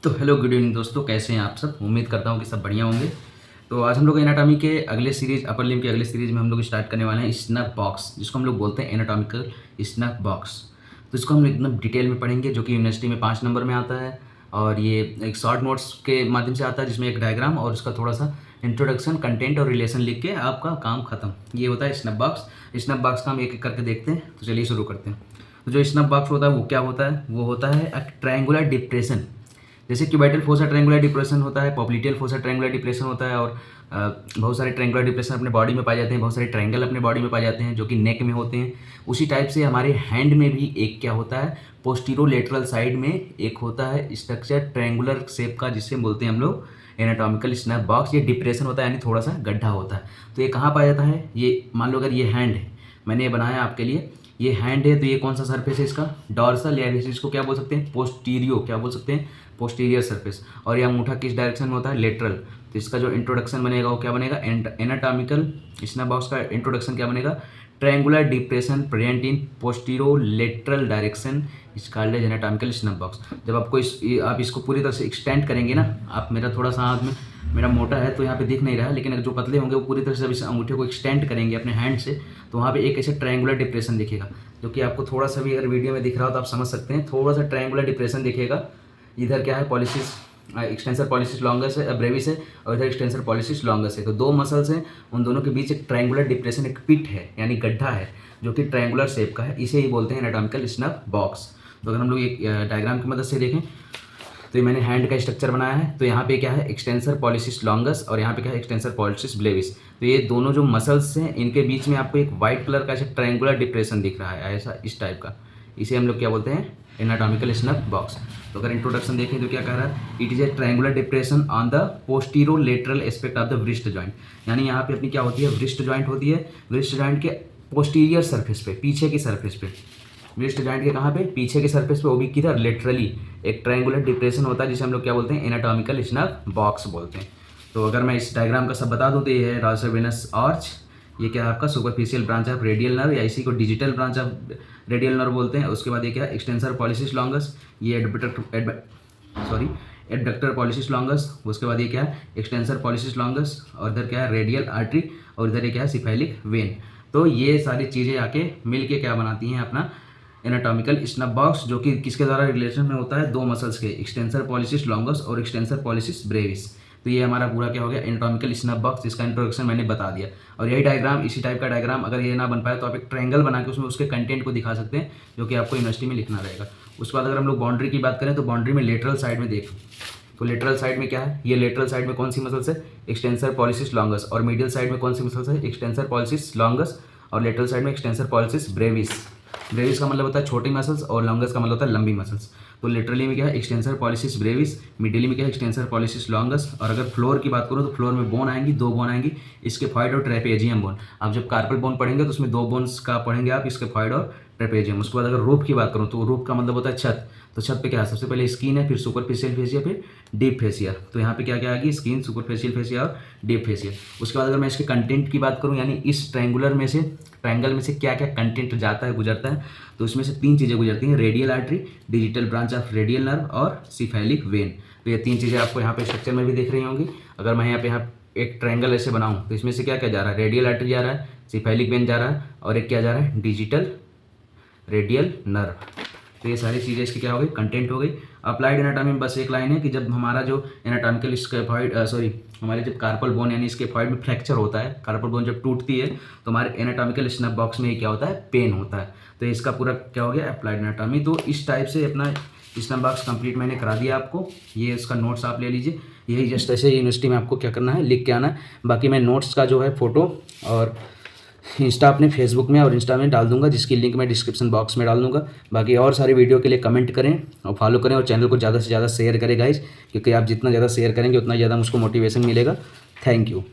तो hello good evening दोस्तों, कैसे हैं आप सब। उम्मीद करता हूँ कि सब बढ़िया होंगे। तो आज हम लोग एनाटॉमी के अगले सीरीज, अपर लिम्ब के अगले सीरीज में हम लोग स्टार्ट करने वाले हैं स्नैप बॉक्स, जिसको हम लोग बोलते हैं एनाटॉमिकल स्नैप बॉक्स। तो इसको हम एकदम डिटेल में पढ़ेंगे, जो कि यूनिवर्सिटी में 5 नंबर में आता है। और ये एक शॉर्ट नोट्स के माध्यम से आता है, जिसमें एक डायग्राम और उसका थोड़ा सा इंट्रोडक्शन, कंटेंट और रिलेशन लिख के आपका काम खत्म। ये होता है स्नैप बॉक्स। स्नैप बॉक्स का हम एक एक करके देखते हैं। तो चलिए शुरू करते हैं। तो जो स्नैप बॉक्स होता है वो क्या होता है, वो होता है ट्रायंगुलर डिप्रेशन। जैसे क्यूबाइटल फोसा ट्रायंगुलर डिप्रेशन होता है, पॉप्लिटियल फोसा ट्रायंगुलर डिप्रेशन होता है, और बहुत सारे ट्रायंगुलर डिप्रेशन अपने बॉडी में पाए जाते हैं। बहुत सारे ट्रायंगल अपने बॉडी में पाए जाते हैं, जो कि नेक में होते हैं। उसी टाइप से हमारे हैंड में भी एक क्या होता है, पोस्टीरोलेटरल साइड में एक होता है स्ट्रक्चर ट्रायंगुलर शेप का, जिससे बोलते हैं हम लोग एनाटॉमिकल स्नैप बॉक्स। ये डिप्रेशन होता है, यानी थोड़ा सा गड्ढा होता है। तो ये कहाँ पाया जाता है, ये मान लो अगर ये हैंड है, मैंने ये बनाया आपके लिए, ये हैंड है, तो ये कौन सा सरफेस है इसका, डॉर्सल, या इसको क्या बोल सकते हैं, पोस्टीरियो, क्या बोल सकते हैं, पोस्टीरियर सरफेस। और यह अंगूठा किस डायरेक्शन में होता है, लेटरल। तो इसका जो इंट्रोडक्शन बनेगा वो क्या बनेगा, एनाटॉमिकल स्नैप बॉक्स का इंट्रोडक्शन क्या बनेगा, triangular depression present in postero lateral direction is called as anatomical snuff box. जब आपको आप इसको पूरी तरह से एक्सटेंड करेंगे ना, आप मेरा थोड़ा सा हाथ में मेरा मोटा है तो यहाँ पे दिख नहीं रहा है, लेकिन जो पतले होंगे वो पूरी तरह से इस अंगूठे को एक्सटेंड करेंगे अपने हैंड से, तो वहाँ पे एक ऐसे ट्रायंगुलर डिप्रेशन दिखेगा, जो कि आपको थोड़ा सा भी अगर वीडियो में दिख रहा हो तो आप समझ सकते हैं। थोड़ा सा ट्रायंगुलर डिप्रेशन दिखेगा। इधर क्या है, पॉलिसिस एक्सटेंसर पॉलिसिस लॉन्गस है, ब्रेविस है, और इधर एक्सटेंसर पॉलिसिस लॉन्गस है। तो दो मसल्स हैं, उन दोनों के बीच एक ट्रायंगुलर डिप्रेशन, एक पिट है यानी गड्ढा है, जो कि ट्रायंगुलर शेप का है। इसे ही बोलते हैं एनाटॉमिकल स्नैप बॉक्स। तो अगर हम लोग एक डायग्राम की मदद से देखें, तो ये मैंने हैंड का स्ट्रक्चर बनाया है। तो यहाँ पे क्या है, एक्सटेंसर पॉलिसिस लॉन्गस, और यहाँ पे क्या है, एक्सटेंसर पॉलिसिस ब्रेविस। तो ये दोनों जो मसल्स हैं, इनके बीच में आपको एक वाइट कलर का ऐसा ट्रायंगुलर डिप्रेशन दिख रहा है, ऐसा इस टाइप का। इसे हम लोग क्या बोलते हैं, एनाटॉमिकल स्नैप बॉक्स। तो अगर इंट्रोडक्शन देखें तो क्या कह रहा है, it is a triangular depression on the postero lateral aspect of the wrist joint. यानी यहाँ पे अपनी क्या होती है, व्रिस्ट जॉइंट होती है। व्रिस्ट जॉइंट के पोस्टीरियर सरफेस पे, पीछे की सरफेस पे, व्रिस्ट जॉइंट के कहाँ पे, पीछे के सरफेस पे, वो भी किधर, लेटरली एक ट्रायंगुलर डिप्रेशन होता है, जिसे हम लोग क्या बोलते हैं, एनाटॉमिकल स्नैप बॉक्स बोलते हैं। तो अगर मैं इस डायग्राम का सब बता दूं तो ये है रासोवेनस आर्च, ये क्या है आपका superficial branch of radial nerve, या इसी को digital branch of radial nerve बोलते हैं। उसके बाद ये क्या है, एक्सटेंसर पॉलिसिस लॉन्गस, ये एडडक्टर पॉलिसिस लॉन्गस। उसके बाद ये क्या है, एक्सटेंसर पॉलिसिस लॉन्गस, और इधर क्या है, रेडियल आर्टरी, और इधर ये क्या है, सिफेलिक वेन। तो ये सारी चीज़ें आके मिल के क्या बनाती हैं अपना एनाटॉमिकल स्नैप बॉक्स, जो कि किसके द्वारा रिलेशन में होता है, दो मसल्स के, एक्सटेंसर पॉलिसिस लॉन्गस और एक्सटेंसर पॉलिसिस ब्रेविस। तो ये हमारा पूरा क्या हो गया, एनाटॉमिकल स्नैप बॉक्स, जिसका इंट्रोडक्शन मैंने बता दिया। और यही डायग्राम, इसी टाइप का डायग्राम अगर ये ना बन पाए तो आप एक ट्रायंगल बना के उसमें उसके कंटेंट को दिखा सकते हैं, जो कि आपको यूनिवर्सिटी में लिखना रहेगा। उसके बाद अगर हम लोग बाउंड्री की बात करें, तो बाउंड्री में लेटरल साइड में देखें, तो लेटरल साइड में क्या है, ये लेटरल साइड में कौन सी मसल्स है, एक्सटेंसर पॉलिसिस लॉन्गस, और मीडियल साइड में कौन सी मसल्स है, एक्सटेंसर पॉलिसिस लॉन्गस, और लेटरल साइड में एक्सटेंसर पॉलिसिस ब्रेविस। ब्रेविस का मतलब होता है छोटी मसल्स, और लॉन्गस का मतलब होता है लंबी मसल्स। तो लिटरली में क्या है, एक्सटेंसर पॉलिसिस ब्रेविस, मिडिली में क्या है, एक्सटेंसर पॉलिसिस लॉन्गस। और अगर फ्लोर की बात करूँ तो फ्लोर में बोन आएंगी, दो बोन आएंगी, स्केफॉइड और ट्रेपेजियम बोन। आप जब कार्पल बोन पढ़ेंगे तो उसमें दो बोन्स का पढ़ेंगे आप, स्केफॉइड और ट्रेपेजियम। उसके बाद अगर रूफ की बात करूँ तो रूफ का मतलब होता है छत। तो छत पे क्या है, सबसे पहले स्किन है, फिर सुपरफिशियल फेसिया, फिर डीप फेसिया। तो यहाँ पे क्या क्या आएगी, स्किन, सुपरफिशियल फेसिया और डीप फेसिया। उसके बाद अगर मैं इसके कंटेंट की बात करूँ, यानी इस ट्रायंगल में से क्या क्या कंटेंट जाता है, गुजरता है, तो इसमें से 3 चीज़ें गुजरती हैं, radial artery, digital branch of radial nerve और सिफेलिक वेन। तो ये 3 चीज़ें आपको यहाँ पे स्ट्रक्चर में भी दिख रही होंगी। अगर मैं यहाँ एक ट्रायंगल ऐसे बनाऊँ तो इसमें से क्या क्या जा रहा है, रेडियल आर्टरी जा रहा है, सिफेलिक वेन जा रहा है, और एक क्या जा रहा है, डिजिटल रेडियल नर्व। तो ये सारी चीज़ें इसकी क्या हो गई, कंटेंट हो गई। अप्लाइड एनाटॉमी में बस एक लाइन है कि जब हमारा जो एनाटॉमिकल स्केफॉइड हमारे जब कार्पल बोन यानी स्केफॉइड में फ्रैक्चर होता है, कार्पल बोन जब टूटती है तो हमारे एनाटॉमिकल स्नैप बॉक्स में क्या होता है, पेन होता है। तो इसका पूरा क्या हो गया, अप्लाइड एनाटॉमी। तो इस टाइप से अपना स्नैप बॉक्स कंप्लीट मैंने करा दिया आपको। ये इसका नोट्स आप ले लीजिए, यही जस्ट ऐसे यूनिवर्सिटी में आपको क्या करना है, लिख के आना है। बाकी मैं नोट्स का जो है फोटो और इंस्टा अपने फेसबुक में और इंस्टा में डाल दूंगा, जिसकी लिंक मैं डिस्क्रिप्शन बॉक्स में डाल दूंगा। बाकी और सारे वीडियो के लिए कमेंट करें और फॉलो करें, और चैनल को ज़्यादा से ज़्यादा शेयर करें गाइस, क्योंकि आप जितना ज़्यादा शेयर करेंगे उतना ज़्यादा मुझको मोटिवेशन मिलेगा। Thank you.